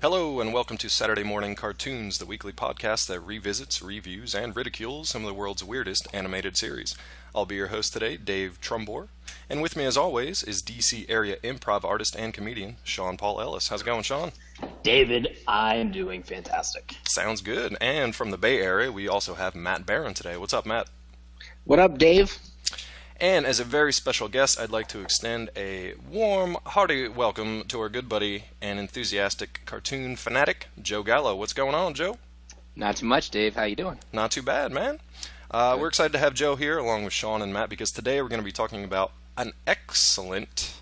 Hello, and welcome to Saturday Mourning Cartoons, the weekly podcast that revisits, reviews, and ridicules some of the world's weirdest animated series. I'll be your host today, Dave Trumbore, and with me as always is DC area improv artist and comedian, Sean Paul Ellis. How's it going, Sean? David, I'm doing fantastic. Sounds good. And from the Bay Area, we also have Matt Barron today. What's up, Matt? What up, Dave? And as a very special guest, I'd like to extend a warm, hearty welcome to our good buddy and enthusiastic cartoon fanatic, Joe Gallo. What's going on, Joe? Not too much, Dave. How you doing? Not too bad, man. We're excited to have Joe here, along with Sean and Matt, because today we're going to be talking about an excellent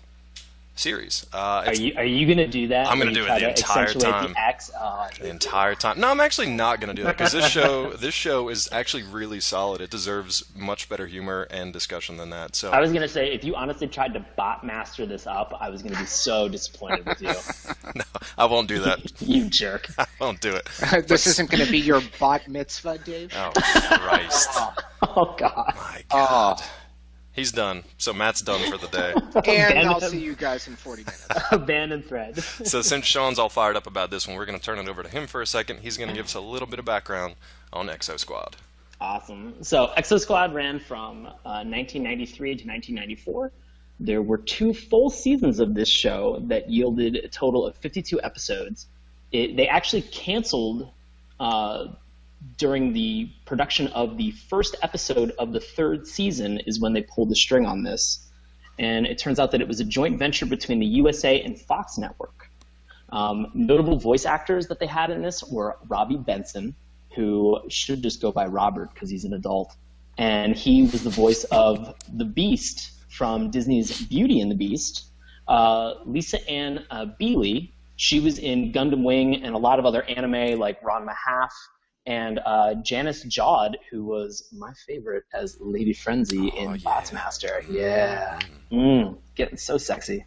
series. Are you going to do that? I'm going to do it the entire time. The entire time. No, I'm actually not going to do that because this show is actually really solid. It deserves much better humor and discussion than that. So I was going to say, if you honestly tried to bot master this up, I was going to be so disappointed with you. No, I won't do that. You jerk. I won't do it. This isn't going to be your bot mitzvah, Dave? Oh, Christ. Oh, God. My God. He's done. So Matt's done for the day. And I'll see you guys in 40 minutes. Abandoned thread. So since Sean's all fired up about this one, we're going to turn it over to him for a second. He's going to give us a little bit of background on Exosquad. Awesome. So Exosquad ran from 1993 to 1994. There were 2 full seasons of this show that yielded a total of 52 episodes. They actually canceled during the production of the first episode of the 3rd season is when they pulled the string on this. And it turns out that it was a joint venture between the USA and Fox Network. Notable voice actors that they had in this were Robbie Benson, who should just go by Robert because he's an adult. And he was the voice of the Beast from Disney's Beauty and the Beast. Lisa Ann Beeley, she was in Gundam Wing and a lot of other anime like Ranma Half. And Janice Jod, who was my favorite as Lady Frenzy in Botsmaster. Yeah. Getting so sexy.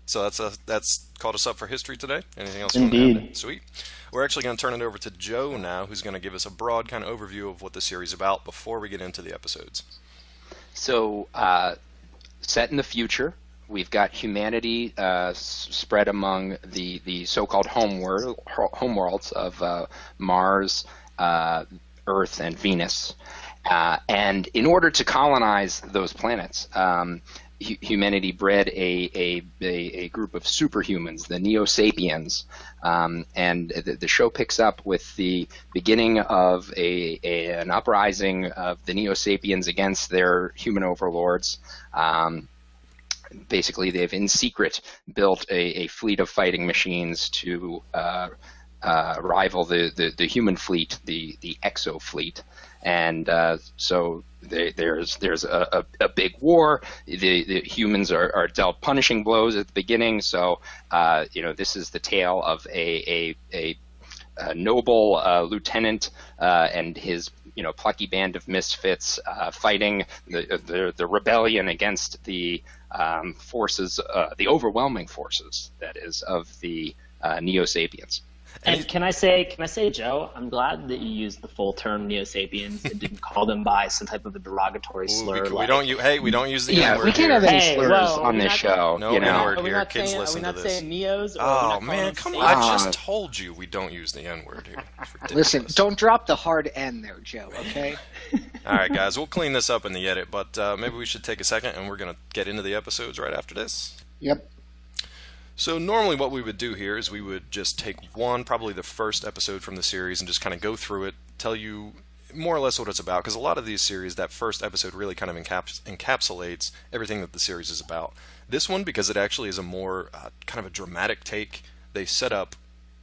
So that's caught us up for history today. Anything else? Indeed. Sweet. We're actually going to turn it over to Joe now, who's going to give us a broad kind of overview of what the series is about before we get into the episodes. So, set in the future, we've got humanity spread among the so-called homeworlds of Mars, Earth, and Venus. And in order to colonize those planets, humanity bred a group of superhumans, the Neo-Sapiens. And the show picks up with the beginning of an uprising of the Neo-Sapiens against their human overlords. Basically, they've in secret built a fleet of fighting machines to rival the human fleet, the Exo fleet, and so there's a big war. The humans are dealt punishing blows at the beginning. So this is the tale of a noble lieutenant and his plucky band of misfits fighting the rebellion against the forces, the overwhelming forces, that is, of the Neo-Sapiens. And can I say, Joe, I'm glad that you used the full term Neo-Sapiens and didn't call them by some type of a derogatory slur. We don't use the N-word we can't have any slurs on this show. No N-word here. Kids listen to this. Are we not saying Neos? Oh, man, come on. I just told you we don't use the N-word here. Listen, don't drop the hard N there, Joe, okay? All right, guys, we'll clean this up in the edit, but maybe we should take a second and we're going to get into the episodes right after this. Yep. So normally what we would do here is we would just take probably the first episode from the series and just kind of go through it, tell you more or less what it's about, because a lot of these series, that first episode really kind of encapsulates everything that the series is about. This one, because it actually is a more kind of a dramatic take, they set up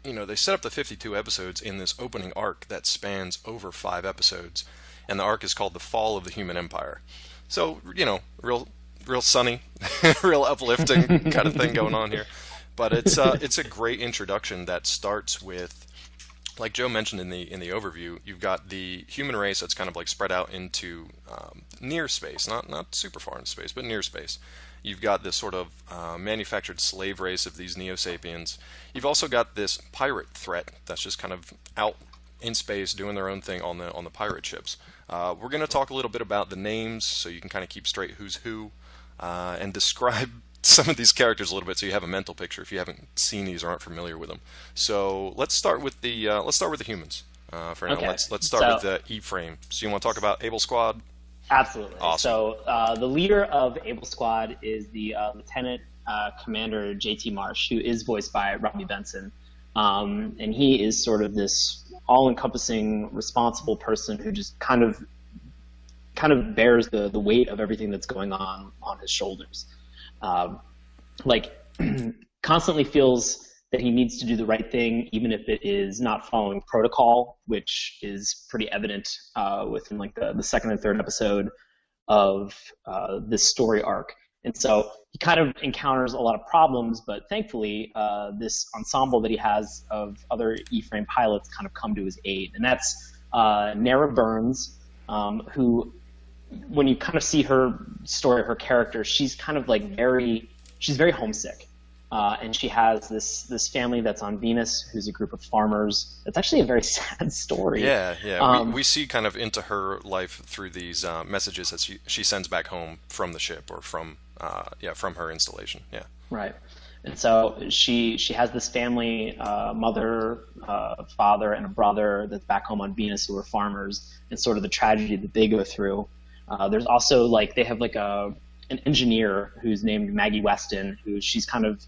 the 52 episodes in this opening arc that spans over 5 episodes, and the arc is called The Fall of the Human Empire. So, real sunny, real uplifting kind of thing going on here. But it's a great introduction that starts with, like Joe mentioned in the overview, you've got the human race that's kind of like spread out into near space, not super far in space, but near space. You've got this sort of manufactured slave race of these Neo-Sapiens. You've also got this pirate threat that's just kind of out in space doing their own thing on the pirate ships. We're going to talk a little bit about the names so you can kind of keep straight who's who, and describe some of these characters a little bit so you have a mental picture if you haven't seen these or aren't familiar with them. So let's start with the humans. For now, Okay. let's start with the E-frame. So you want to talk about Able Squad? Absolutely. Awesome. So the leader of Able Squad is the Lieutenant Commander J.T. Marsh, who is voiced by Robbie Benson. And he is sort of this all-encompassing, responsible person who just kind of bears the weight of everything that's going on his shoulders. Constantly feels that he needs to do the right thing, even if it is not following protocol, which is pretty evident within like the second and third episode of this story arc. And so he kind of encounters a lot of problems, but thankfully this ensemble that he has of other E-frame pilots kind of come to his aid. And that's Nara Burns, who, when you kind of see her story, her character, she's kind of like she's very homesick. And she has this family that's on Venus, who's a group of farmers. It's actually a very sad story. Yeah. We see kind of into her life through these messages that she sends back home from the ship or from her installation. Yeah. Right. And so she has this family, mother, father, and a brother that's back home on Venus who are farmers, and sort of the tragedy that they go through. There's also they have an engineer who's named Maggie Weston, who she's kind of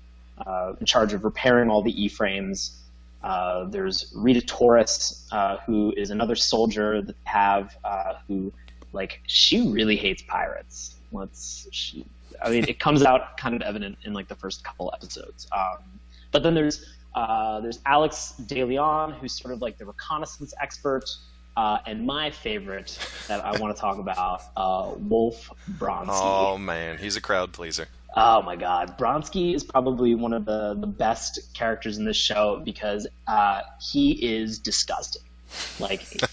in charge of repairing all the E-frames. There's Rita Torres, who is another soldier that they have, who she really hates pirates. It comes out kind of evident in the first couple episodes. But then there's Alex De Leon, who's sort of the reconnaissance expert, and my favorite that I want to talk about, Wolf Bronsky. Oh man, he's a crowd pleaser. Oh my God, Bronsky is probably one of the best characters in this show because he is disgusting.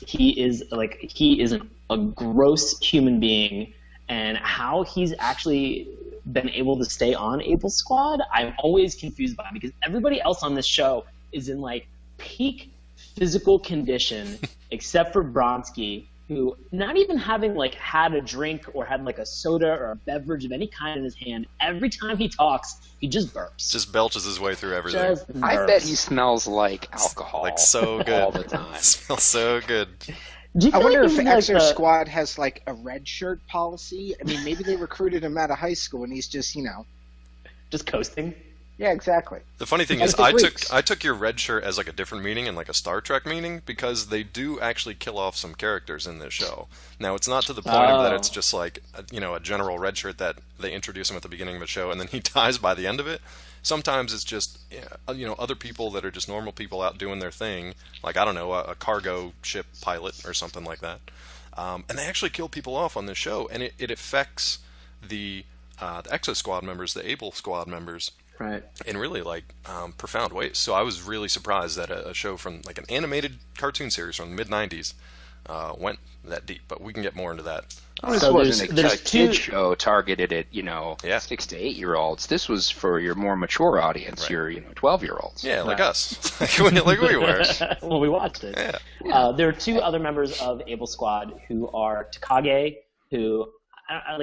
He is a gross human being, and how he's actually been able to stay on Able Squad, I'm always confused by, because everybody else on this show is in peak physical condition except for Bronsky, who, not even having had a drink or had a soda or a beverage of any kind in his hand, every time he talks, he just burps. Just belches his way through everything. I bet he smells like alcohol. So good. All the time. Smells so good. I wonder if Exosquad has a red shirt policy. I mean, maybe they recruited him out of high school and he's just, just coasting. Yeah, exactly. The funny thing is, I took your red shirt as a different meaning and a Star Trek meaning, because they do actually kill off some characters in this show. Now, it's not to the point that it's just a general red shirt that they introduce him at the beginning of a show and then he dies by the end of it. Sometimes it's just other people that are just normal people out doing their thing, a cargo ship pilot or something like that, and they actually kill people off on this show, and it affects the Exosquad members, the Able Squad members. Right. In really profound ways. So I was really surprised that a show from an animated cartoon series from the mid-90s went that deep, but we can get more into that. This wasn't a kid show targeted at 6 to 8 year olds. This was for your more mature audience, your 12-year-olds. Yeah, like us, like we were. Well, we watched it. Yeah. There are two other members of Able Squad who are Takage, who I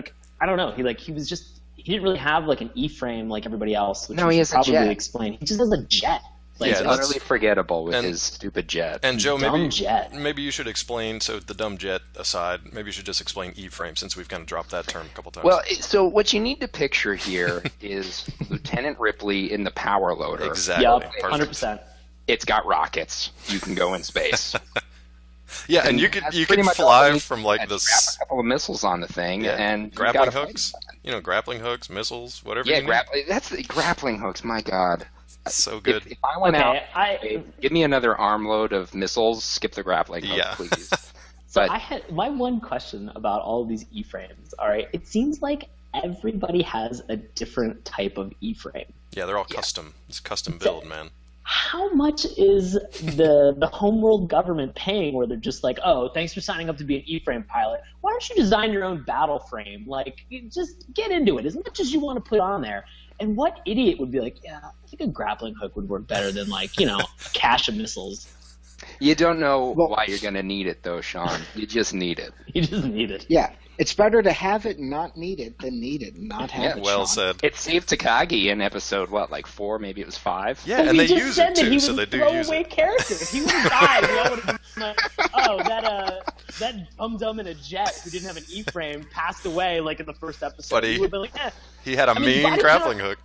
don't know. He was just. He didn't really have an E-frame like everybody else, which he has probably a jet. Explain. He just has a jet. He's utterly forgettable with his stupid jet. And Joe, jet. maybe you should explain. So the dumb jet aside, maybe you should just explain E-frame, since we've kind of dropped that term a couple times. Well, so what you need to picture here is Lieutenant Ripley in the power loader. Exactly. Yep, 100%. It's got rockets. You can go in space. Yeah, and you could fly from this. Strap a couple of missiles on the thing, and grappling hooks. Grappling hooks, missiles, whatever. Yeah, that's the grappling hooks. My God, so good. If I went out, give me another armload of missiles. Skip the grappling hook, please. So I had my one question about all of these E-frames. All right, it seems like everybody has a different type of E-frame. Yeah, they're all custom. It's custom build, man. How much is the homeworld government paying, where they're just oh, thanks for signing up to be an E-frame pilot. Why don't you design your own battle frame? Just get into it as much as you want to put on there. And what idiot would be yeah, I think a grappling hook would work better than a cache of missiles. You don't know why you're going to need it, though, Sean. You just need it. You just need it. Yeah. It's better to have it and not need it than need it and not have it. Well Sean. said. It saved Takagi in episode, like 4, maybe it was 5? Yeah, and they use it too, so they do use it. Character. If he would have died, we all would have been like, oh, that dum-dum in a jet who didn't have an E-frame passed away like in the first episode. But we would have been like, he had a mean grappling hook.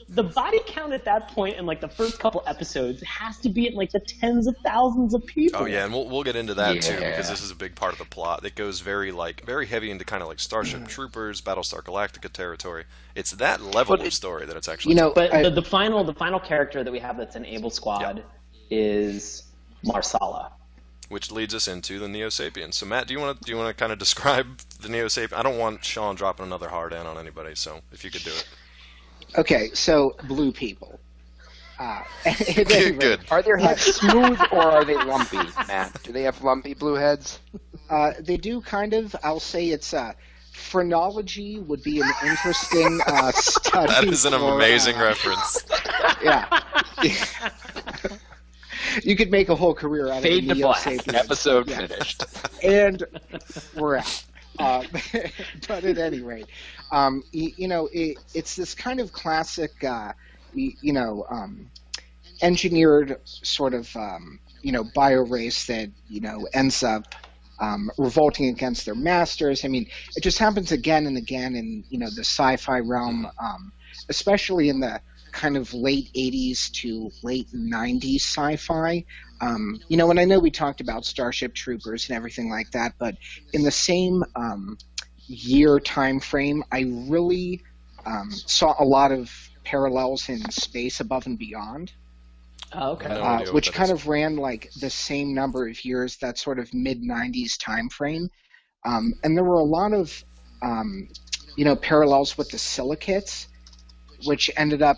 The body count at that point in like the first couple episodes has to be at like the tens of thousands of people. Oh yeah, and we'll get into that too, because this is a big part of the plot. It goes very heavy into kind of like Starship Troopers, Battlestar Galactica territory. It's that level of story that it's actually. But the final character that we have that's an Able Squad is Marsala, which leads us into the Neo Sapiens. So Matt, do you want to kind of describe the Neo Sapiens? I don't want Sean dropping another hard end on anybody, so if you could do it. Okay, so blue people. Good. Are their heads smooth or are they lumpy, Matt? Do they have lumpy blue heads? They do kind of. I'll say it's phrenology would be an interesting study. That is an amazing reference. Yeah. You could make a whole career out Fade of the to Neo black. Sapiens. Episode finished. And we're out. But at any rate, it's this kind of classic, engineered sort of, bio race that, ends up revolting against their masters. I mean, it just happens again and again in, the sci-fi realm, especially in the kind of late 80s to late 90s sci-fi. And I know we talked about Starship Troopers and everything like that, but in the same year time frame, I really saw a lot of parallels in Space Above and Beyond. Oh, okay. Which kind of ran like the same number of years, that sort of mid-90s time frame. And there were a lot of, parallels with the silicates, which ended up,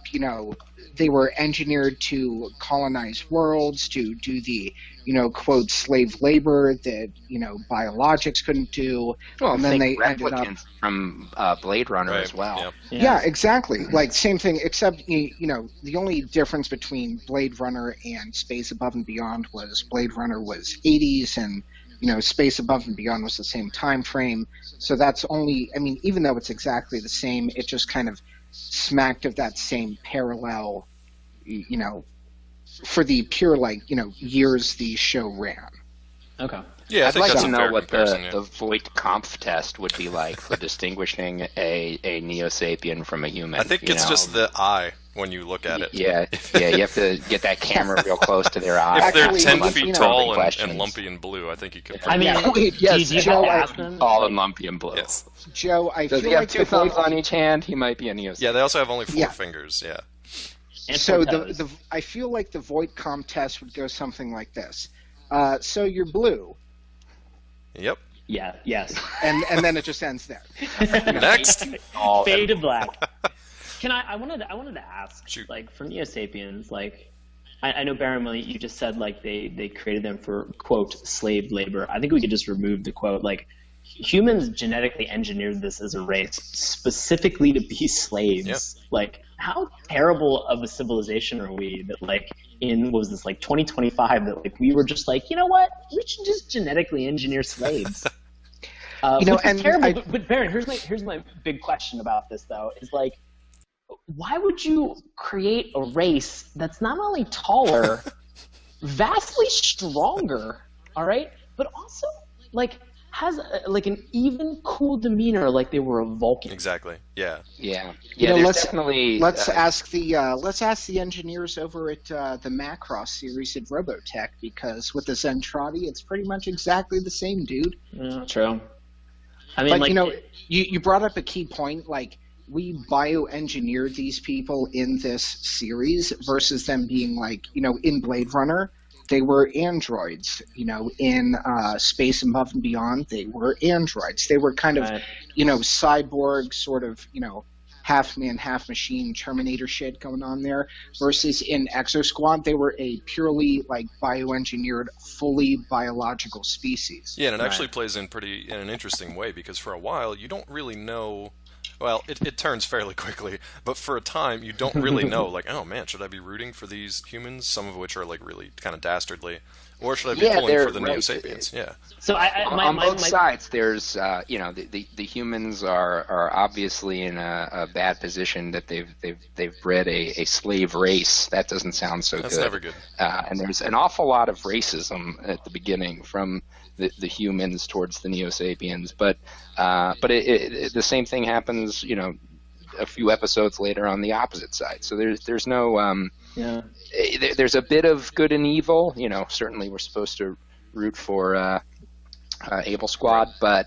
they were engineered to colonize worlds, to do the, quote, slave labor that, biologics couldn't do. Well, and then they ended up from Blade Runner as well. Yep. Yeah, exactly. Like same thing, except, the only difference between Blade Runner and Space Above and Beyond was Blade Runner was 80s and, Space Above and Beyond was the same time frame. So that's only, even though it's exactly the same, it just kind of smacked of that same parallel, for the pure, years the show ran. Okay. Yeah, I'd like that's to a know fair what comparison, the Voight-Kampff test would be like for distinguishing a Neo-Sapien from a human. I think it's just the eye when you look at it. Yeah, you have to get that camera real close to their eye. If they're Actually, 10 like, feet you know, tall and questions. lumpy and blue, I think you could. I mean, yes, do you Joe, have to ask them? Tall and lumpy and blue. Yes. Joe, I Does feel he have like two the thumbs Voight- on each hand? He might be a Neo-Sapien. Yeah, they also have only 4 Yeah. fingers. Yeah. And So toes. I feel like the Voight-Kampff test would go something like this. So you're blue, Yep. Yeah. Yes. and then it just ends there. Next. Fade to black. I wanted to ask, Shoot. like, for Neo Sapiens, like, I know Baron, you just said like they created them for quote slave labor. I think we could just remove the quote. Like, humans genetically engineered this as a race specifically to be slaves. Yep. Like, how terrible of a civilization are we that, like, in, what was this, like 2025, that like we were just like, you know what, we should just genetically engineer slaves. Which is and terrible. But Baron, here's my big question about this though, is like, why would you create a race that's not only taller, vastly stronger, all right, but also like has like an even cool demeanor, like they were a Vulcan? Exactly. Yeah. Yeah. Let's There's definitely. let's ask the engineers over at the Macross series at Robotech, because with the Zentradi, it's pretty much exactly the same, dude. Yeah, true. I mean, But like, you brought up a key point, like, we bioengineered these people in this series versus them being like, in Blade Runner, they were androids. In Space Above and Beyond, they were androids. They were kind of, Right. cyborg sort of, half man, half machine Terminator shit going on there. Versus in Exosquad, they were a purely like bioengineered, fully biological species. Yeah, and it actually plays in an interesting way, because for a while you don't really know Well, it turns fairly quickly, but for a time you don't really know, like, oh man, should I be rooting for these humans, some of which are like really kind of dastardly, or should I be pulling for the Neo Sapiens? Yeah. So on both sides, there's the humans are obviously in a bad position that they've bred a slave race. That doesn't sound so good. That's never good. And there's an awful lot of racism at the beginning from the humans towards the Neo Sapiens, but the same thing happens, a few episodes later on the opposite side. So there's no there's a bit of good and evil. Certainly we're supposed to root for Exosquad, but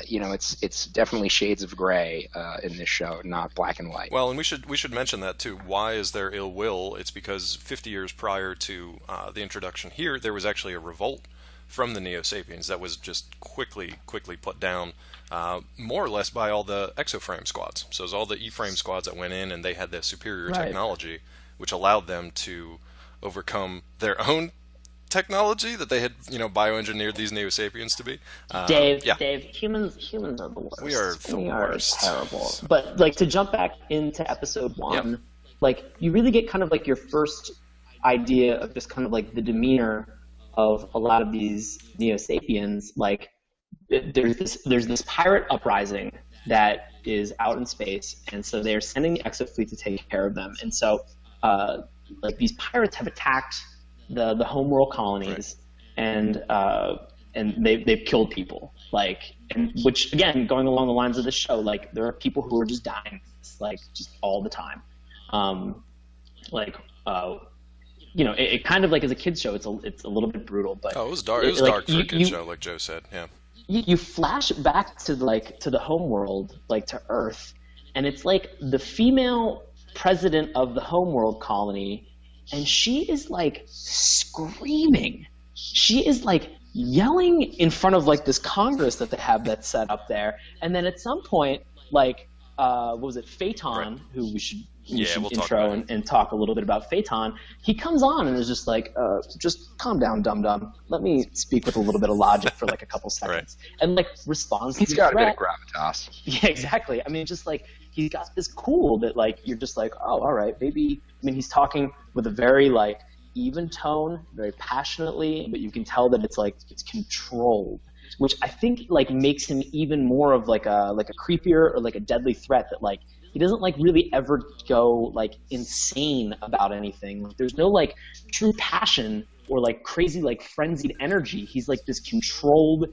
it's definitely shades of gray in this show, not black and white. Well, and we should mention that too. Why is there ill will? It's because 50 years prior to the introduction here, there was actually a revolt from the Neo Sapiens that was just quickly put down, more or less by all the exoframe squads. So it was all the E-frame squads that went in, and they had the superior technology, which allowed them to overcome their own technology that they had, bioengineered these Neo Sapiens to be. Dave, humans are the worst. We are the worst. Terrible. But to jump back into episode 1, you really get kind of your first idea of just kind of the demeanor of a lot of these Neo Sapiens. There's this pirate uprising that is out in space, and so they're sending the Exo fleet to take care of them. And so these pirates have attacked the homeworld colonies, and they've killed people, which again, going along the lines of the show, there are people who are just dying just all the time. It kind of as a kid's show, it's a little bit brutal, but it was dark. It was dark for a kid's show, like Joe said. Yeah. You flash back to to the homeworld, to Earth, and it's the female president of the homeworld colony, and she is screaming. She is yelling in front of this Congress that they have that's set up there, and then at some point what was it, Phaeton, who we should intro and talk a little bit about Phaeton. He comes on and is just just calm down, dum-dum. Let me speak with a little bit of logic for a couple seconds. And responds to the threat. He's got a bit of gravitas. Yeah, exactly. I mean, just he's got this cool that you're just oh, all right, maybe. I mean, he's talking with a very even tone, very passionately, but you can tell that it's controlled, which I think makes him even more of a creepier or a deadly threat that he doesn't really ever go insane about anything. There's no true passion or crazy frenzied energy. He's this controlled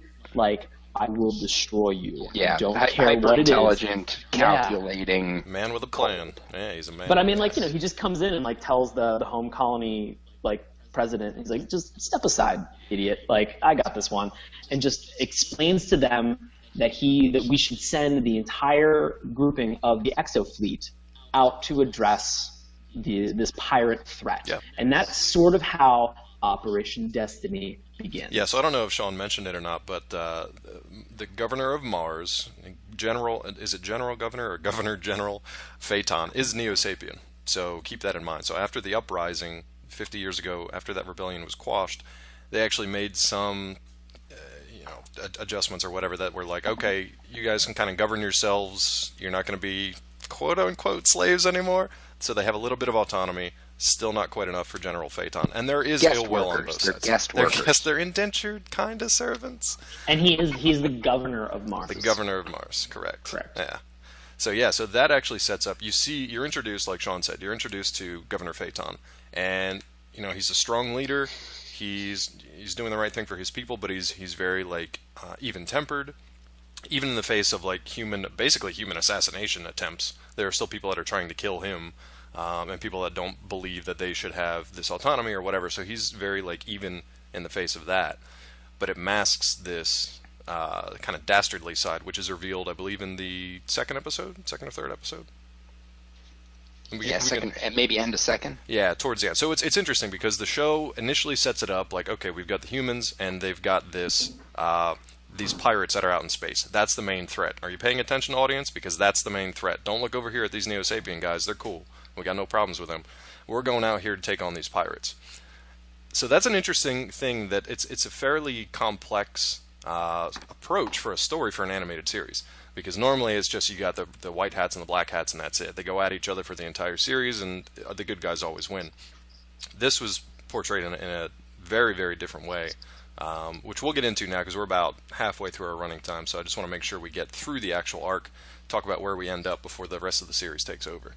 I will destroy you. Yeah, I don't care what it is. Intelligent, calculating man with a plan. Yeah, he's a man. But I mean, he just comes in and tells the home colony president, he's just step aside, idiot. I got this one, and just explains to them that we should send the entire grouping of the Exo fleet out to address this pirate threat. Yeah. And that's sort of how Operation Destiny begins. Yeah, so I don't know if Sean mentioned it or not, but the governor of Mars, is it General Governor or Governor General Phaeton, is Neo-Sapien. So keep that in mind. So after the uprising 50 years ago, after that rebellion was quashed, they actually made some adjustments or whatever that were okay, you guys can kind of govern yourselves. You're not going to be quote-unquote slaves anymore. So they have a little bit of autonomy, still not quite enough for General Phaeton. And there is ill will on both sides. Guest workers. They're indentured kind of servants. And he's the governor of Mars. The governor of Mars, correct. Correct. Yeah. So that actually sets up, you're introduced, like Sean said, you're introduced to Governor Phaeton. And, he's a strong leader. He's doing the right thing for his people, but he's very even-tempered. Even in the face of basically human assassination attempts, there are still people that are trying to kill him, and people that don't believe that they should have this autonomy or whatever. So he's very even in the face of that. But it masks this kind of dastardly side, which is revealed, I believe, in the second or third episode. Second, and maybe end a second. Yeah, towards the end. So it's interesting because the show initially sets it up okay, we've got the humans and they've got these pirates that are out in space. That's the main threat. Are you paying attention, audience? Because that's the main threat. Don't look over here at these Neo-Sapien guys. They're cool. We got no problems with them. We're going out here to take on these pirates. So that's an interesting thing that it's a fairly complex approach for a story for an animated series. Because normally it's just you got the white hats and the black hats and that's it. They go at each other for the entire series and the good guys always win. This was portrayed in a very, very different way, which we'll get into now because we're about halfway through our running time, so I just want to make sure we get through the actual arc, talk about where we end up before the rest of the series takes over.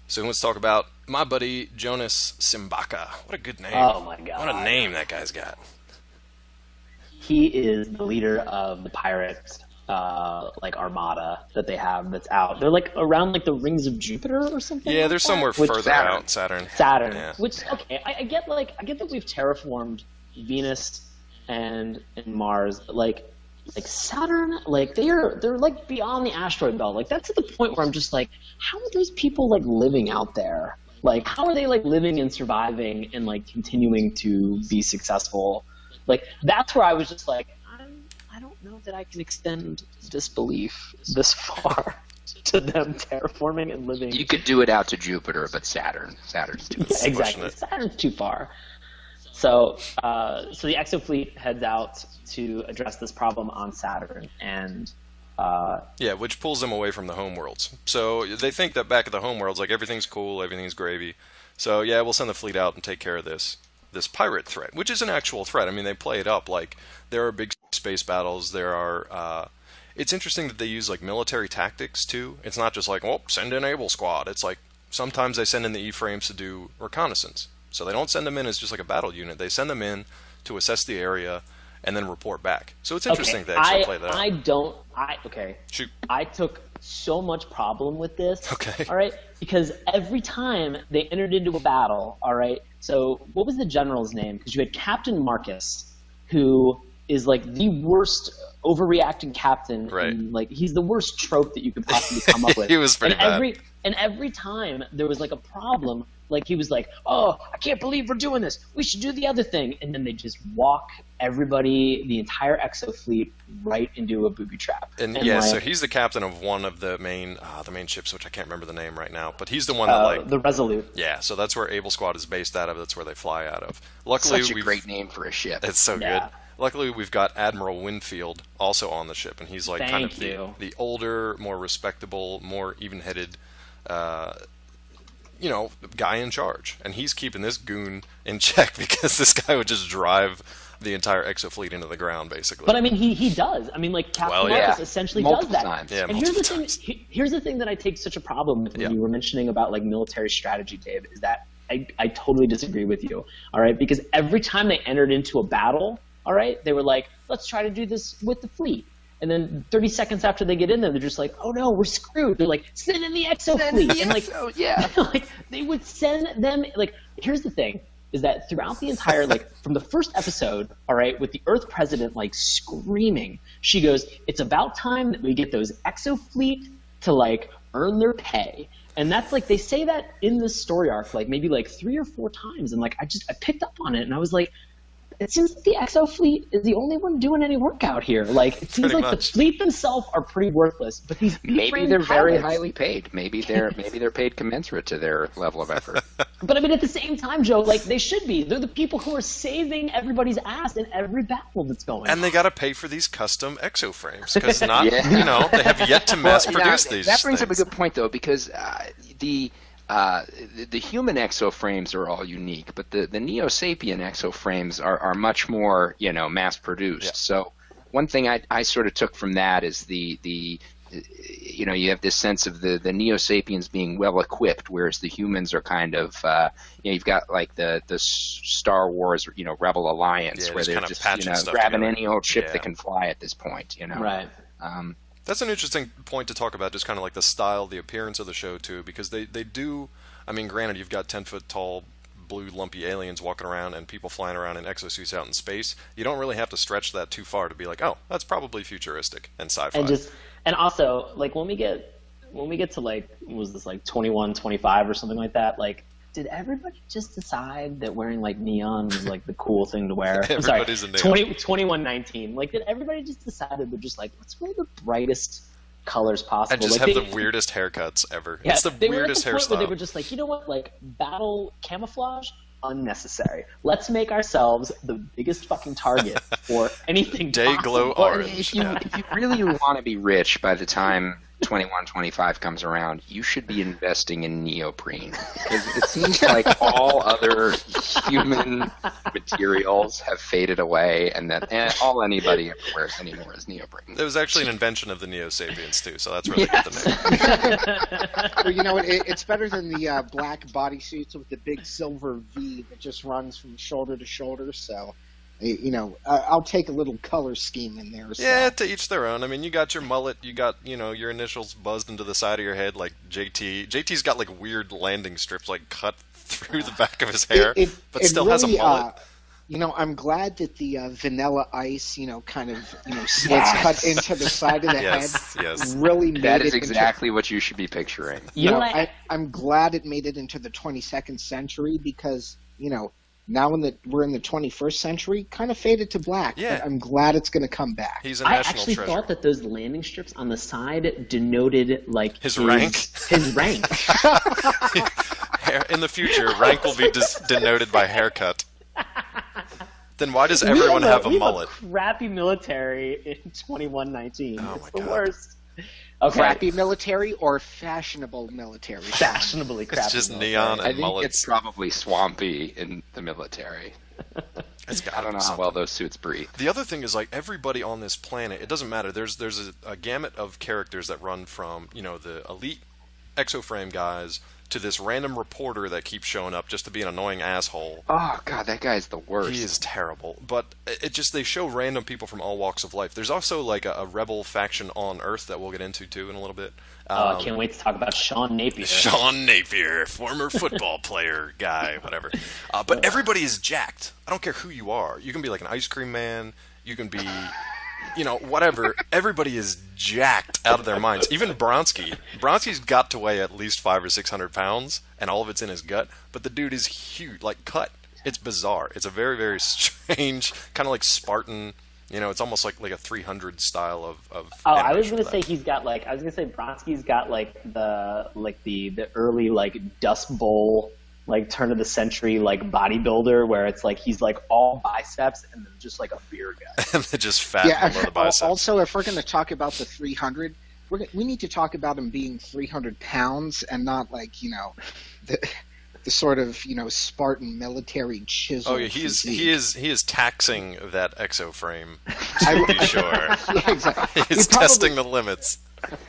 So let's talk about my buddy Jonas Simbaka. What a good name. Oh my god. What a name that guy's got. He is the leader of the pirates armada that they have that's out. They're like around like the rings of Jupiter or something. Yeah, like they're that. somewhere further out. Saturn. Yeah. Which okay, I get that we've terraformed Venus and Mars, like Saturn, like they're like beyond the asteroid belt. Like that's at the point where I'm just like, how are those people like living out there? Like how are they like living and surviving and like continuing to be successful? Like that's where I was just like, I don't know that I can extend disbelief this far to them terraforming and living. You could do it out to Jupiter, but Saturn's too far. Yeah, exactly. Saturn's too far. So the Exo fleet heads out to address this problem on Saturn, and which pulls them away from the home worlds. So they think that back at the home worlds, like everything's cool, everything's gravy. So yeah, we'll send the fleet out and take care of this pirate threat, which is an actual threat. I mean, they play it up like there are big space battles. There are. It's interesting that they use like military tactics too. It's not just like, send in Exosquad. It's like sometimes they send in the E-frames to do reconnaissance. So they don't send them in as just like a battle unit. They send them in to assess the area and then report back. So it's interesting they actually play that out. Shoot. I took so much problem with this. Okay. All right, because every time they entered into a battle, all right. So what was the general's name? Because you had Captain Marcus, who is like the worst overreacting captain. Right. And, like he's the worst trope that you could possibly come up with. He was pretty bad. And every time there was like a problem, like he was like, "Oh, I can't believe we're doing this. We should do the other thing." And then they just walk everybody, the entire Exo fleet, right into a booby trap. And yeah, so he's the captain of one of the main ships, which I can't remember the name right now. But he's the one that the Resolute. Yeah, so that's where Exosquad is based out of. That's where they fly out of. Luckily, such a great name for a ship. It's so good. Luckily, we've got Admiral Winfield also on the ship, and he's like kind of the older, more respectable, more even-headed, guy in charge. And he's keeping this goon in check because this guy would just drive the entire Exo fleet into the ground, basically. But I mean, he does. I mean, like Captain Marcus essentially does that. Times. Yeah, and here's the thing that I take such a problem with when you were mentioning about like military strategy, Dave, is that I totally disagree with you. All right, because every time they entered into a battle, all right, they were like, let's try to do this with the fleet. And then 30 seconds after they get in there, they're just like, oh no, we're screwed. They're like, send in the Exo fleet. And like they would send them, like, here's the thing, is that throughout the entire, like, from the first episode, all right, with the Earth president, like, screaming, she goes, it's about time that we get those Exo fleet to, like, earn their pay. And that's, like, they say that in this story arc, like, maybe, like, 3 or 4 times. And, like, I picked up on it, and I was like, it seems like the Exo fleet is the only one doing any work out here. Like it seems like the fleet themselves are pretty worthless, but these maybe they're very highly paid. Maybe they're paid commensurate to their level of effort. But I mean, at the same time, Joe, like they should be. They're the people who are saving everybody's ass in every battle that's going on. And they got to pay for these custom Exo frames because they have yet to mass produce these. That brings up a good point though, because the human Exo frames are all unique, but the Neo Sapien Exo frames are much more, mass produced. Yeah. So one thing I sort of took from that is the you have this sense of the Neo Sapiens being well equipped, whereas the humans are kind of you've got like the Star Wars Rebel Alliance where they're just grabbing any old ship that can fly at this point. Right. That's an interesting point to talk about, just kind of like the style, the appearance of the show, too, because they do, I mean, granted, you've got 10-foot-tall, blue, lumpy aliens walking around and people flying around in exosuits out in space. You don't really have to stretch that too far to be like, oh, that's probably futuristic and sci-fi. And also, like, when we get to, like, what was this, like, 21, 25 or something like that, like, did everybody just decide that wearing like neon was like the cool thing to wear? I'm sorry, 2119. Like, did everybody just decide they're just like, let's wear the brightest colors possible? And just like, have the weirdest haircuts ever. Yeah, it's the weirdest hairstyle. Where they were just like, you know what, like battle camouflage, unnecessary. Let's make ourselves the biggest fucking target for anything Day-glow possible. orange. If you really want to be rich by the time 2125 comes around, you should be investing in neoprene. Because it seems like all other human materials have faded away, and all anybody ever wears anymore is neoprene. It was actually an invention of the Neo-Sapiens, too, so that's really good to know. Well, you know what? It's better than the black bodysuits with the big silver V that just runs from shoulder to shoulder. So, you know, I'll take a little color scheme in there. So. Yeah, to each their own. I mean, you got your mullet, you got, you know, your initials buzzed into the side of your head like JT. JT's got like weird landing strips like cut through the back of his hair, but still has a mullet. You know, I'm glad that the Vanilla Ice, you know, kind of, you know, slits cut into the side of the head. Yes. Really made That it is exactly what you should be picturing. You know, I'm glad it made it into the 22nd century because, you know, now we're in the 21st century, kind of faded to black. Yeah. But I'm glad it's going to come back. He's a I national actually treasure. thought that those landing strips on the side denoted like His rank? His rank. In the future, rank will be denoted by haircut. Then why does everyone have a mullet? We have a crappy military in 2119. Oh It's my the God. worst. Okay. Crappy military or fashionable military? Fashionably crappy. It's just military. neon I and think mullets. it's probably swampy in the military. I don't know how well those suits breathe. The other thing is, like, everybody on this planet, it doesn't matter. There's a gamut of characters that run from, you know, the elite exoframe guys to this random reporter that keeps showing up just to be an annoying asshole. Oh god, that guy's the worst. He is terrible. But it just, they show random people from all walks of life. There's also, like, a rebel faction on Earth that we'll get into, too, in a little bit. I can't wait to talk about Sean Napier. Sean Napier, former football player guy, whatever. But everybody is jacked. I don't care who you are. You can be like an ice cream man. You can be, you know, whatever. Everybody is jacked out of their minds. Even Bronski. Bronski's got to weigh at least 500 or 600 pounds, and all of it's in his gut. But the dude is huge, like cut. It's bizarre. It's a very, very strange, kind of like Spartan. You know, it's almost like a 300 style of. Oh, I was animation gonna for say that. he's got like I was gonna say Bronski's got like the early like Dust Bowl like turn of the century like bodybuilder where it's like he's like all biceps and then just like a beer guy. And they're just fat Yeah. below the biceps. Also, if we're going to talk about the 300, we need to talk about him being 300 pounds and not like, you know, the sort of, you know, Spartan military chisel. Oh yeah, he is taxing that exoframe I- to be sure. Yeah, exactly. He's He probably- testing the limits.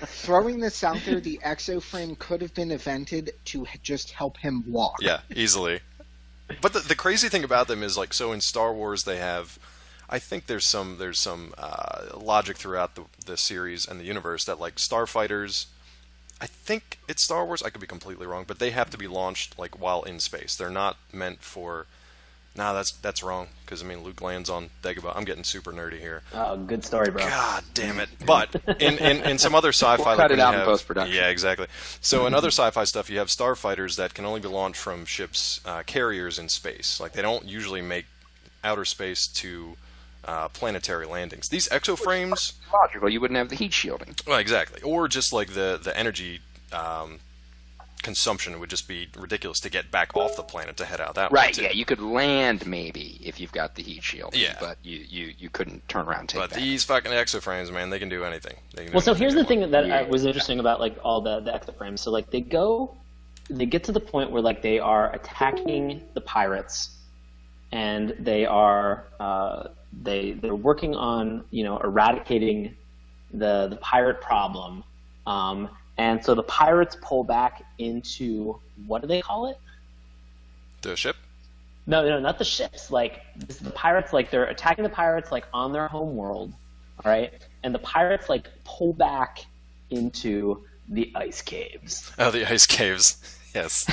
Throwing this out there, the exoframe could have been invented to just help him walk. Yeah, easily. But the crazy thing about them is, like, so in Star Wars they have, I think there's some logic throughout the series and the universe that, like, starfighters, I think it's Star Wars, I could be completely wrong, but they have to be launched like while in space. They're not meant for. Nah, that's wrong, because I mean Luke lands on Dagobah. I'm getting super nerdy here. Oh, good story, bro. God damn it! But in some other sci-fi, We'll like cut when it out you in have, post-production. Yeah, exactly. So in other sci-fi stuff, you have starfighters that can only be launched from ships carriers in space. Like they don't usually make outer space to planetary landings. These exoframes, Logical, you wouldn't have the heat shielding. well, exactly, or just like the energy consumption would just be ridiculous to get back off the planet to head out that way. Right, too. yeah, you could land maybe if you've got the heat shielding, Yeah. but you couldn't turn around and take But that. these fucking exoframes, man, they can do anything. They can do Well, so anything here's they the thing want. that was interesting about like all the exoframes. So like they get to the point where like they are attacking the pirates, and they are they're working on eradicating the pirate problem, and so the pirates pull back into what do they call it? The ship. No, not the ships. Like the pirates, like they're attacking the pirates like on their home world, all right? And the pirates like pull back into the ice caves. Oh, the ice caves. Yes.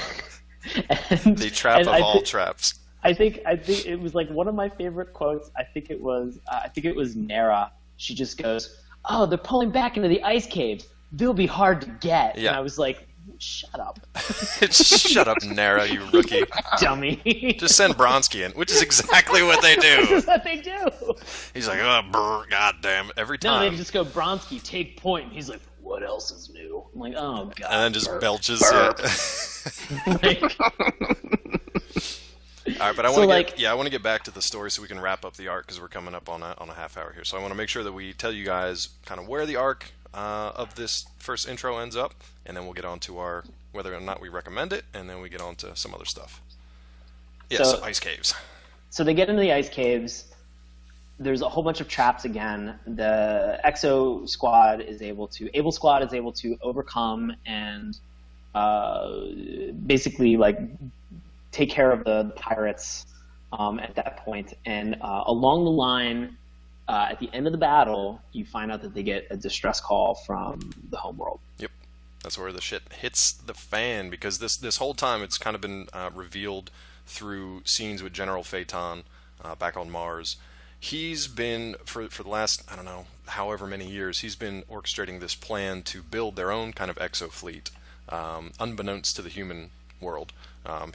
And, The trap and of I all thi- traps. I think it was like one of my favorite quotes. I think it was Nara. She just goes, "Oh, they're pulling back into the ice caves. They'll be hard to get." Yeah. And I was like, "Shut up, Shut up, Nara, you rookie. dummy." Just send Bronsky in, which is exactly what they This do. is what they do. He's like, oh, brr, god damn it, every No, they time. just go, "Bronsky, take point." And he's like, "What else is new?" I'm like, "Oh god." And then just burp, belches. burp." Yeah. Like, All right, but I So, want to like, I want to get back to the story so we can wrap up the arc because we're coming up on a half hour here. So I want to make sure that we tell you guys kind of where the arc of this first intro ends up, and then we'll get on to our whether or not we recommend it, and then we get on to some other stuff. Yeah, so ice caves. So they get into the ice caves. There's a whole bunch of traps again. The Exosquad is able to overcome and basically like take care of the pirates at that point. And along the line, at the end of the battle, you find out that they get a distress call from the homeworld. Yep. That's where the shit hits the fan, because this whole time it's kind of been revealed through scenes with General Phaeton back on Mars. He's been, for the last, I don't know, however many years, he's been orchestrating this plan to build their own kind of exo fleet, unbeknownst to the human world.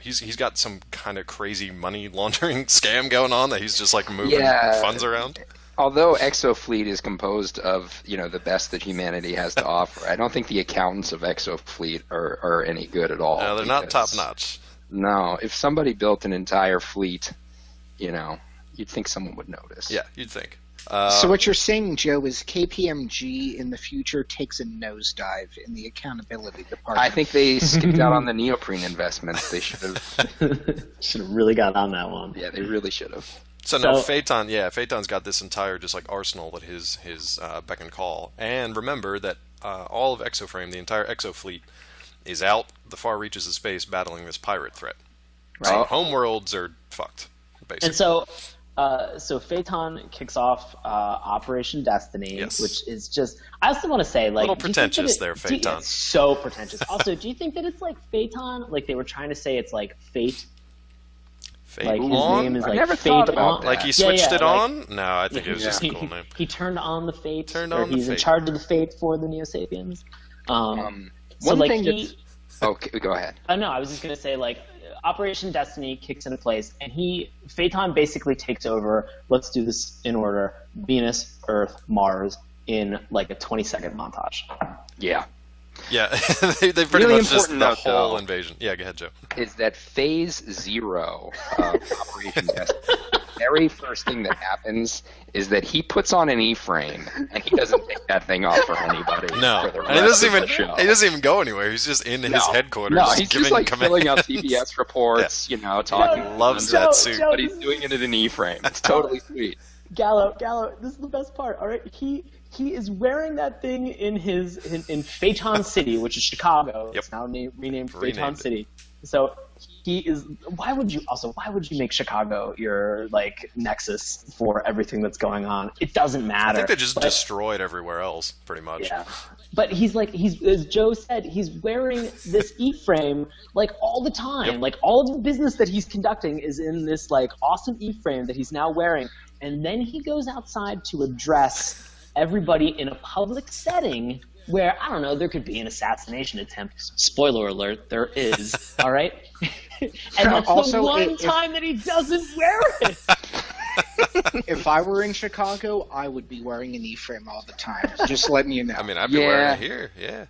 He's got some kind of crazy money laundering scam going on that he's just like moving funds around. Although Exofleet is composed of, the best that humanity has to offer, I don't think the accountants of Exofleet are any good at all. No, they're not top notch. No, if somebody built an entire fleet, you'd think someone would notice. Yeah, you'd think. So what you're saying, Joe, is KPMG in the future takes a nosedive in the accountability department. I think they skipped out on the neoprene investments. They should have really got on that one. Yeah, they really should have. So no, Phaeton's got this entire just like arsenal at his beck and call. And remember that all of Exoframe, the entire Exo fleet, is out the far reaches of space battling this pirate threat. Right. So homeworlds are fucked, basically. And so Phaeton kicks off Operation Destiny, which is just, I also want to say, like, a little pretentious there, Phaeton. It's so pretentious. Also, do you think that it's like Phaeton, like they were trying to say it's like fate? Like his name is like never Fate thought about on. that. Like he switched it on? No, I think it was just a cool name. He turned on the Fate. He's in charge of the Fate for the Neo-Sapiens. One thing okay, go ahead. No, I was just gonna say, like, Operation Destiny kicks into place, and Phaeton basically takes over. Let's do this in order: Venus, Earth, Mars, in like a 20-second montage. Yeah. Yeah, they pretty really much just the whole though, invasion. Yeah, go ahead, Joe. Is that Phase 0 of Operation Destiny? The very first thing that happens is that he puts on an E-frame, and he doesn't take that thing off for anybody. No, for the and he show. doesn't even go anywhere. He's just in his headquarters. No, he's giving just like command. filling out CBS reports, talking. Loves that suit. But he's doing it in an E-frame. It's totally sweet. Gallo, this is the best part. All right, he is wearing that thing in Phaeton City, which is Chicago. Yep. It's now renamed Phaeton City. So he is. Why would you make Chicago your like nexus for everything that's going on? It doesn't matter. I think they just destroyed everywhere else, pretty much. Yeah. But he's as Joe said, he's wearing this E-frame like all the time. Yep. Like all of the business that he's conducting is in this like awesome E-frame that he's now wearing. And then he goes outside to address everybody in a public setting where, I don't know, there could be an assassination attempt. Spoiler alert, there is. All right? And that's also the one time that he doesn't wear it. If I were in Chicago, I would be wearing an E-frame all the time. Just letting you know. I mean, I'd be wearing it here. Yeah.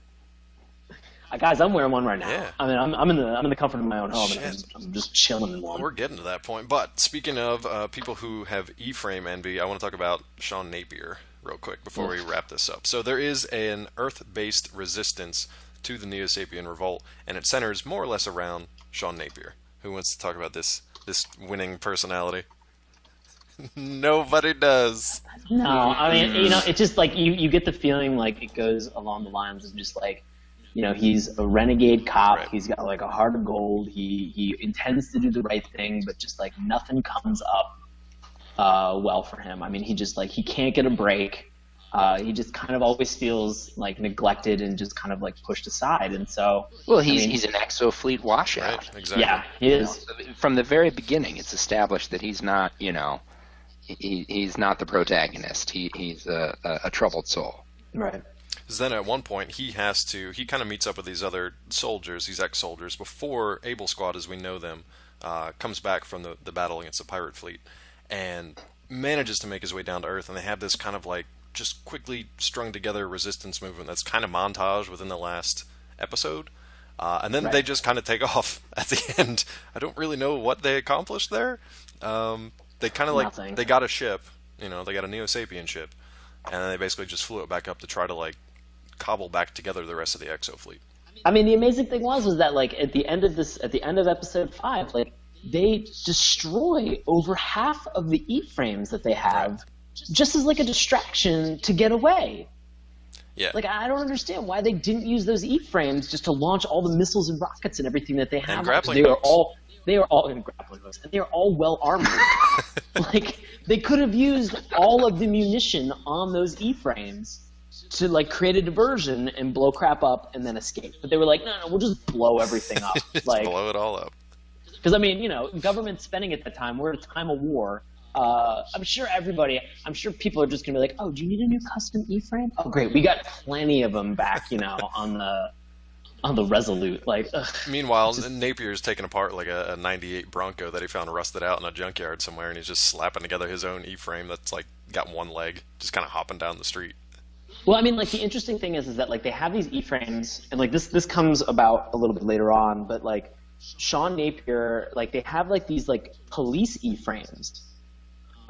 Guys, I'm wearing one right now. Yeah. I mean, I'm in the comfort of my own home. And I'm just chilling in one. We're getting to that point. But speaking of people who have E-frame envy, I want to talk about Sean Napier real quick before we wrap this up. So there is an Earth-based resistance to the Neo-Sapien revolt, and it centers more or less around Sean Napier. Who wants to talk about this winning personality? Nobody does. No, I mean, it's just like you get the feeling like it goes along the lines of just like, he's a renegade cop. Right. He's got like a heart of gold. He intends to do the right thing, but just like nothing comes up well for him. I mean, he just like he can't get a break. He just kind of always feels like neglected and just kind of like pushed aside. And so, he's an Exofleet washout. Right, exactly. Yeah, he is. From the very beginning, it's established that he's not, he's not the protagonist. He's a troubled soul. Right. Because then at one point he kind of meets up with these other soldiers, these ex-soldiers, before Able Squad as we know them comes back from the battle against the pirate fleet and manages to make his way down to Earth, and they have this kind of like just quickly strung together resistance movement that's kind of montage within the last episode. And then they just kind of take off at the end. I don't really know what they accomplished there. They kind of like, Nothing. they got a ship, they got a Neo-Sapien ship, and then they basically just flew it back up to try to like cobble back together the rest of the Exo fleet. I mean, the amazing thing was that like at the end of episode 5, like they destroy over half of the E-frames that they have, just as like a distraction to get away. Yeah. Like, I don't understand why they didn't use those E-frames just to launch all the missiles and rockets and everything that they have. And grappling they hooks. are all in grappling hooks, and they are all well armored. Like, they could have used all of the munition on those E-frames to like create a diversion and blow crap up and then escape. But they were like, no, we'll just blow everything up. Just like, blow it all up. because I mean, government spending at the time, we're at a time of war. I'm sure people are just going to be like, oh, do you need a new custom E-frame? Oh, great. We got plenty of them back, on the Resolute. Like, ugh. Meanwhile, Napier's taking apart like a 98 Bronco that he found rusted out in a junkyard somewhere, and he's just slapping together his own E-frame that's like got one leg, just kind of hopping down the street. Well, I mean, like, the interesting thing is that like they have these E-frames, and like this comes about a little bit later on, but like Sean Napier, like they have like these like police E-frames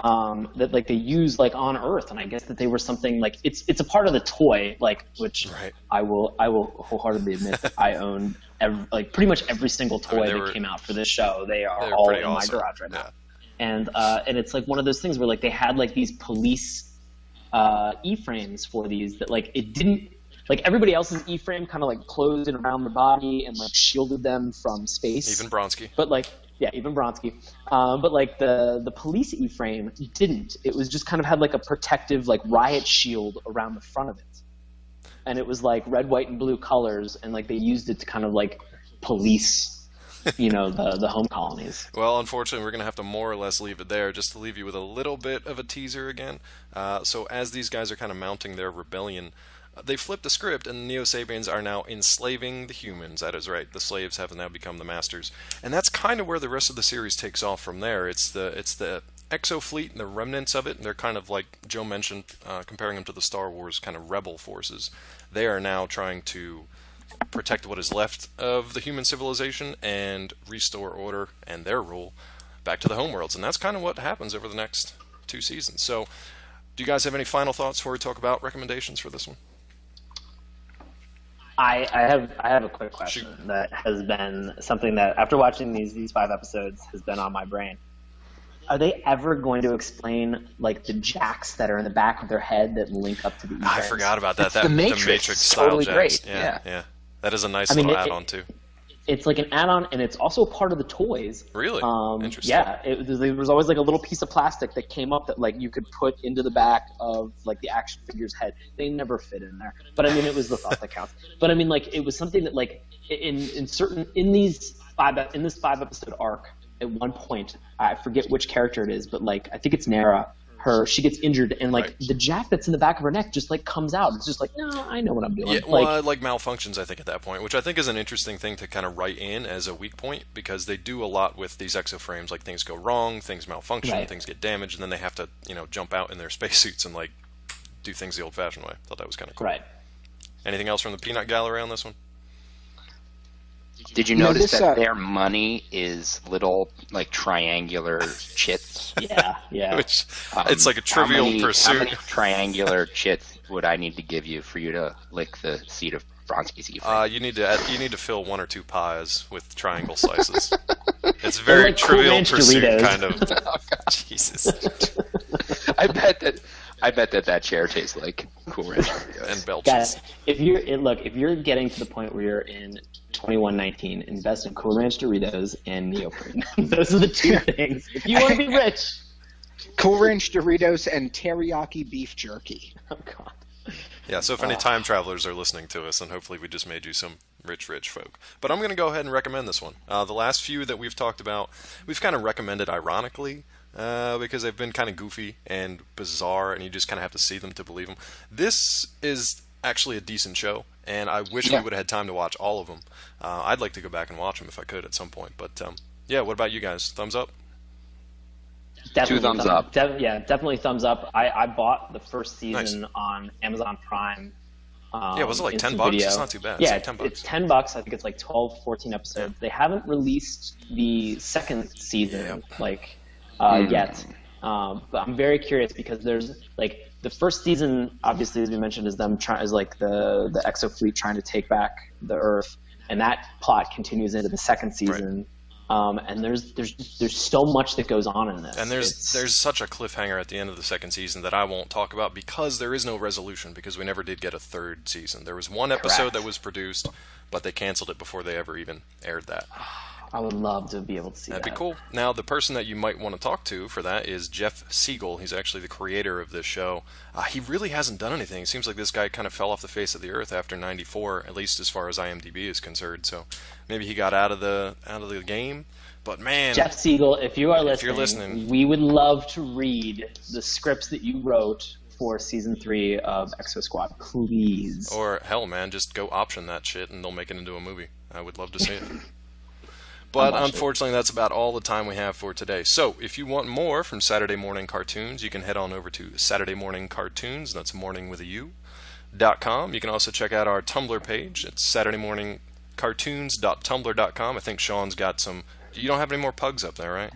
that like they use like on Earth, and I guess that they were something like it's a part of the toy, like, which Right. I will wholeheartedly admit that I own pretty much every single toy that came out for this show. They are all in my garage right now, and it's like one of those things where like they had like these police E-frames for these that like it didn't. Like everybody else's E-frame kind of like closed it around the body and like shielded them from space. Even Bronsky. But like, yeah, even Bronsky. But like the police E-frame didn't. It was just kind of had like a protective like riot shield around the front of it. And it was like red, white, and blue colors, and like they used it to kind of like police, the home colonies. Well, unfortunately, we're going to have to more or less leave it there, just to leave you with a little bit of a teaser again. So as these guys are kind of mounting their rebellion, they flipped the script, and the Neo-Sapiens are now enslaving the humans. That is right. The slaves have now become the masters. And that's kind of where the rest of the series takes off from there. It's the Exo fleet and the remnants of it. And they're kind of like Joe mentioned, comparing them to the Star Wars kind of rebel forces. They are now trying to protect what is left of the human civilization and restore order and their rule back to the homeworlds. And that's kind of what happens over the next 2 seasons. So do you guys have any final thoughts before we talk about recommendations for this one? I have a quick question that has been something that, after watching these 5 episodes, has been on my brain. Are they ever going to explain like the jacks that are in the back of their head that link up to the E-frames? I forgot about that. It's the Matrix style totally jacks. great. Yeah. That is a nice little add-on too. It's like an add-on, and it's also part of the toys. Really? Interesting. Yeah, there was always like a little piece of plastic that came up that like you could put into the back of like the action figure's head. They never fit in there, but I mean it was the thought that counts. But I mean like it was something that like in this 5-episode arc, at one point I forget which character it is, but like I think it's Nara. She gets injured, and like the jack that's in the back of her neck just like comes out. It's just like, no, I know what I'm doing. Yeah, well, like malfunctions, I think, at that point, which I think is an interesting thing to kind of write in as a weak point, because they do a lot with these exoframes. Like things go wrong, things malfunction, things get damaged, and then they have to jump out in their spacesuits and like do things the old-fashioned way. Thought that was kind of cool. Right. Anything else from the peanut gallery on this one? Did you notice that their money is little, like, triangular chits? Yeah. Which, it's like a trivial pursuit. How many triangular chits would I need to give you for you to lick the seat of Bronsky's E-frame? You need to fill 1 or 2 pies with triangle slices. It's very like trivial Cool Ranch pursuit, Doritos. kind of. Jesus. I bet that chair tastes like Cool Ranch Doritos. And belches. Guys, if you're getting to the point where you're in 2119, invest in Cool Ranch Doritos and neoprene. Those are the 2 things. If you want to be rich. Cool Ranch Doritos and teriyaki beef jerky. Oh God. Yeah, so if any time travelers are listening to us, and hopefully we just made you some rich folk. But I'm going to go ahead and recommend this one. The last few that we've talked about, we've kind of recommended ironically, because they've been kind of goofy and bizarre, and you just kind of have to see them to believe them. This is actually a decent show, and I wish we would have had time to watch all of them. I'd like to go back and watch them if I could at some point. But yeah, what about you guys? Thumbs up? Definitely 2 thumbs up. Definitely thumbs up. I bought the first season on Amazon Prime Yeah, was it like $10? Video. It's not too bad. Yeah, it's like $10. It's $10. I think it's like 12, 14 episodes. They haven't released the second season yet. But I'm very curious because there's like the first season, obviously, as we mentioned, is them the Exo fleet trying to take back the Earth, and that plot continues into the second season. And there's so much that goes on in this. And there's such a cliffhanger at the end of the second season that I won't talk about because there is no resolution, because we never did get a third season. There was one episode that was produced, but they canceled it before they ever even aired that. I would love to be able to see that. That'd be cool. Now, the person that you might want to talk to for that is Jeff Siegel. He's actually the creator of this show. He really hasn't done anything. It seems like this guy kind of fell off the face of the earth after '94, at least as far as IMDb is concerned. So maybe he got out of the game. But man, Jeff Siegel, if you're listening, we would love to read the scripts that you wrote for season 3 of Exosquad, please. Or hell, man, just go option that shit and they'll make it into a movie. I would love to see it. But unfortunately, that's about all the time we have for today. So, if you want more from Saturday Mourning Cartoons, you can head on over to Saturday Mourning Cartoons, that's morning with a U.com. You can also check out our Tumblr page. It's SaturdayMourningCartoons.tumblr.com. I think Sean's got some... You don't have any more pugs up there, right?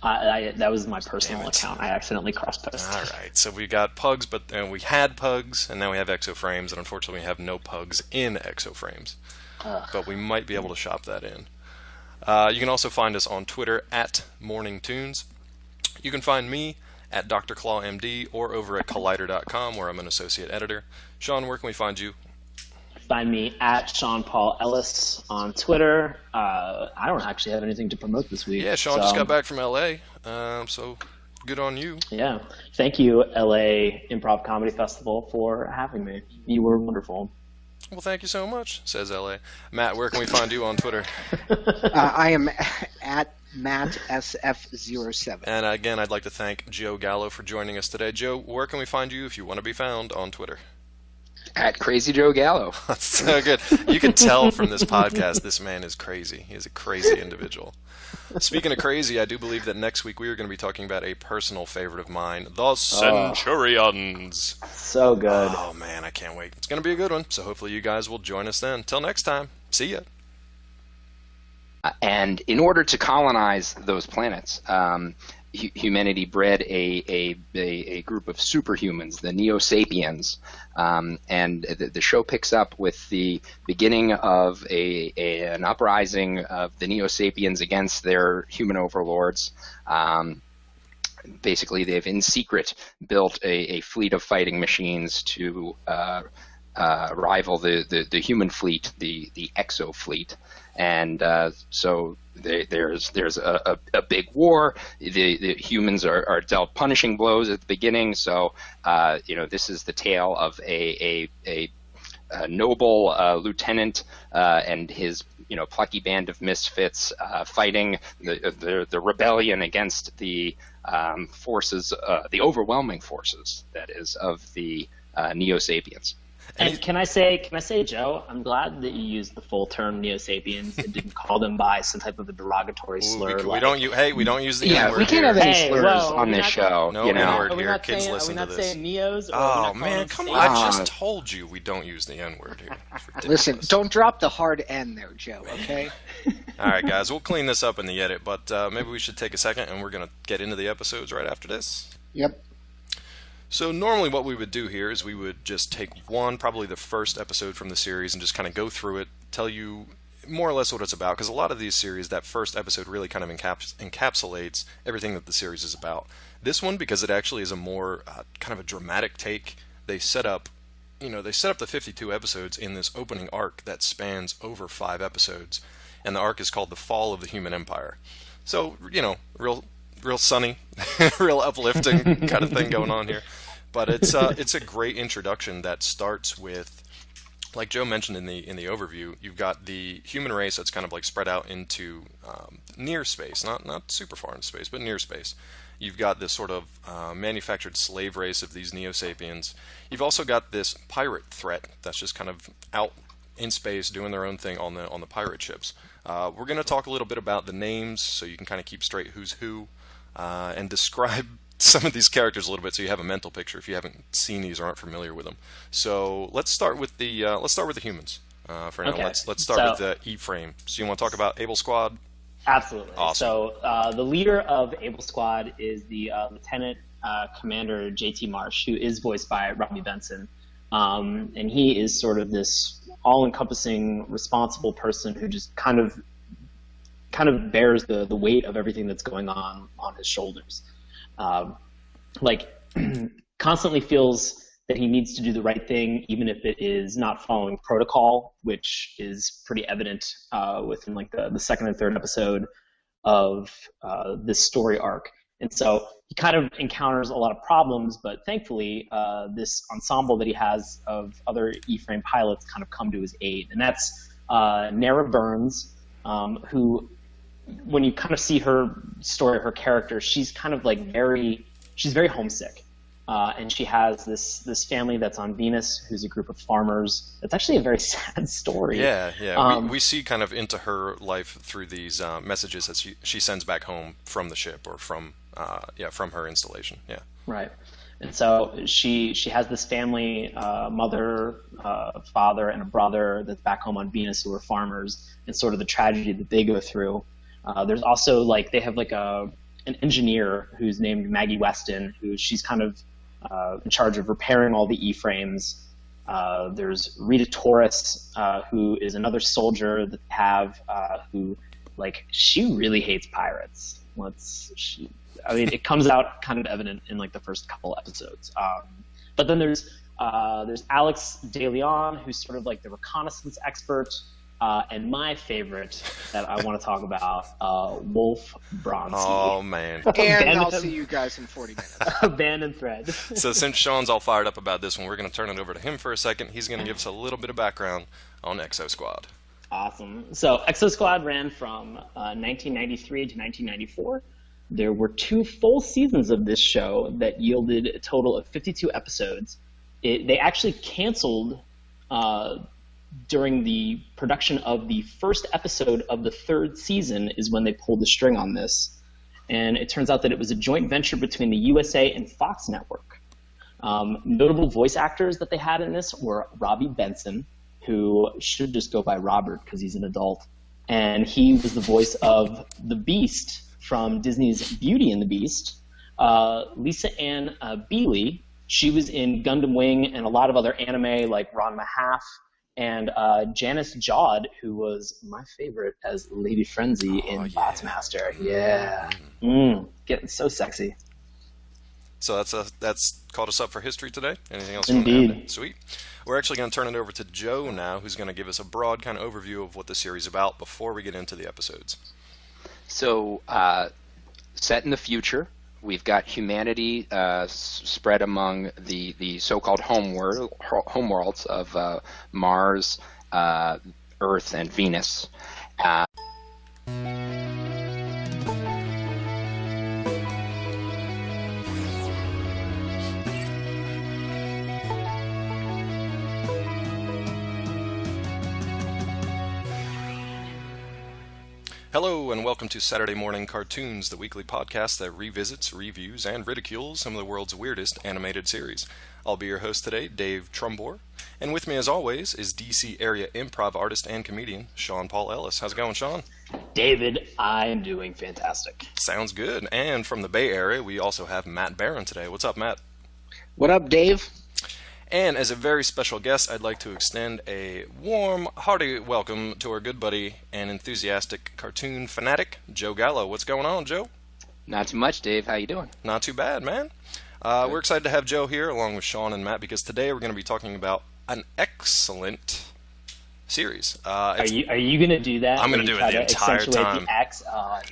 That was my personal account. I accidentally cross-posted. All right, so we got pugs, but we had pugs, and now we have exoframes, and unfortunately we have no pugs in exoframes. But we might be able to shop that in. You can also find us on Twitter at MorningTunes. You can find me at Dr. Claw MD or over at Collider.com, where I'm an associate editor. Sean, where can we find you? Find me at Sean Paul Ellis on Twitter. I don't actually have anything to promote this week. Yeah, Sean just got back from LA, so good on you. Yeah. Thank you, LA Improv Comedy Festival, for having me. You were wonderful. Well, thank you so much, says LA. Matt, where can we find you on Twitter? I am at MattSF07. And again, I'd like to thank Joe Gallo for joining us today. Joe, where can we find you if you want to be found on Twitter? At Crazy Joe Gallo. That's so good. You can tell from this podcast this man is crazy. He is a crazy individual. Speaking of crazy, I do believe that next week we are going to be talking about a personal favorite of mine, the Centurions. So good. Oh, man, I can't wait. It's going to be a good one, so hopefully you guys will join us then. Till next time, see ya. And in order to colonize those planets, humanity bred a group of superhumans, the Neo-Sapiens, and the show picks up with the beginning of an uprising of the Neo-Sapiens against their human overlords. Basically, they've in secret built a fleet of fighting machines to rival the human fleet, the Exo fleet. And so there's a big war. The humans are dealt punishing blows at the beginning. So this is the tale of a noble lieutenant and his plucky band of misfits fighting the rebellion against the forces, the overwhelming forces, that is, of the Neo-Sapiens. And can I say, Joe, I'm glad that you used the full term Neo-Sapiens and didn't call them by some type of a derogatory slur. We don't use the N-word we can't here. have any slurs on this show. No N-word here. Kids listen to this. Are we not saying Neos? Oh, man, come on. I just told you we don't use the N-word here. Listen, don't drop the hard N there, Joe, okay? All right, guys, we'll clean this up in the edit, but maybe we should take a second and we're going to get into the episodes right after this. Yep. So normally what we would do here is we would just take probably the first episode from the series and just kind of go through it, tell you more or less what it's about, because a lot of these series, that first episode really kind of encapsulates everything that the series is about. This one, because it actually is a more kind of a dramatic take, they set up the 52 episodes in this opening arc that spans over 5 episodes, and the arc is called The Fall of the Human Empire. So, real sunny, real uplifting kind of thing going on here. But it's a great introduction that starts with, like Joe mentioned in the overview, you've got the human race that's kind of like spread out into near space, not super far in space, but near space. You've got this sort of manufactured slave race of these Neo-Sapiens. You've also got this pirate threat that's just kind of out in space doing their own thing on the pirate ships. We're going to talk a little bit about the names so you can kind of keep straight who's who, and describe some of these characters a little bit so you have a mental picture if you haven't seen these or aren't familiar with them. So let's start with the humans for now. Okay. Let's start with E-Frame. So you want to talk about Able Squad? Absolutely. Awesome. So the leader of Able Squad is the Lieutenant Commander J.T. Marsh, who is voiced by Robbie Benson. And he is sort of this all-encompassing, responsible person who just kind of bears the weight of everything that's going on his shoulders. Constantly feels that he needs to do the right thing, even if it is not following protocol, which is pretty evident within like the second and third episode of this story arc. And so he kind of encounters a lot of problems, but thankfully this ensemble that he has of other E-Frame pilots kind of come to his aid. And that's Nara Burns, who, when you kind of see her story, her character, she's kind of like she's very homesick. And she has this family that's on Venus, who's a group of farmers. It's actually a very sad story. Yeah. We see kind of into her life through these messages that she sends back home from the ship or from her installation. Yeah. Right. And so she has this family, mother, father, and a brother that's back home on Venus who are farmers, and sort of the tragedy that they go through. There's also they have an engineer who's named Maggie Weston, who she's kind of in charge of repairing all the E-frames. There's Rita Torres, who is another soldier that they have, who she really hates pirates. It comes out kind of evident in the first couple episodes. But then there's Alex De Leon, who's sort of the reconnaissance expert. And my favorite that I want to talk about, Wolf Bronski. Oh, man. And I'll see you guys in 40 minutes. Abandoned thread. So since Sean's all fired up about this one, we're going to turn it over to him for a second. He's going to give us a little bit of background on Exosquad. Awesome. So Exosquad ran from 1993 to 1994. There were 2 full seasons of this show that yielded a total of 52 episodes. They actually canceled during the production of the first episode of the 3rd season is when they pulled the string on this. And it turns out that it was a joint venture between the USA and Fox Network. Notable voice actors that they had in this were Robbie Benson, who should just go by Robert because he's an adult. And he was the voice of the Beast from Disney's Beauty and the Beast. Lisa Ann Beeley, she was in Gundam Wing and a lot of other anime like Ranma Half. And Janice Jod, who was my favorite as Lady Frenzy in Botsmaster. Yeah. Getting so sexy. So that's caught us up for history today. Anything else? Indeed. Sweet. We're actually going to turn it over to Joe now, who's going to give us a broad kind of overview of what the series is about before we get into the episodes. So, set in the future, we've got humanity spread among the so-called homeworlds of Mars, Earth, and Venus. Hello, and welcome to Saturday Mourning Cartoons, the weekly podcast that revisits, reviews, and ridicules some of the world's weirdest animated series. I'll be your host today, Dave Trumbore, and with me as always is DC area improv artist and comedian, Sean Paul Ellis. How's it going, Sean? David, I'm doing fantastic. Sounds good. And from the Bay Area, we also have Matt Barron today. What's up, Matt? What up, Dave? And as a very special guest, I'd like to extend a warm, hearty welcome to our good buddy and enthusiastic cartoon fanatic, Joe Gallo. What's going on, Joe? Not too much, Dave. How you doing? Not too bad, man. We're excited to have Joe here, along with Sean and Matt, because today we're going to be talking about an excellent series. Are you going to do that? I'm going to do it the entire time.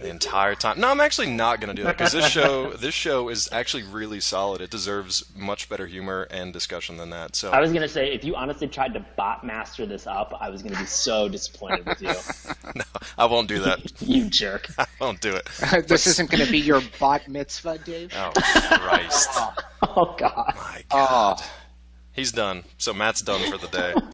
The entire time. No, I'm actually not going to do that because this show is actually really solid. It deserves much better humor and discussion than that. So I was going to say, if you honestly tried to bot master this up, I was going to be so disappointed with you. No, I won't do that. You jerk. I won't do it. This isn't going to be your bot mitzvah, Dave? Oh, Christ. Oh, God. My God. He's done. So Matt's done for the day.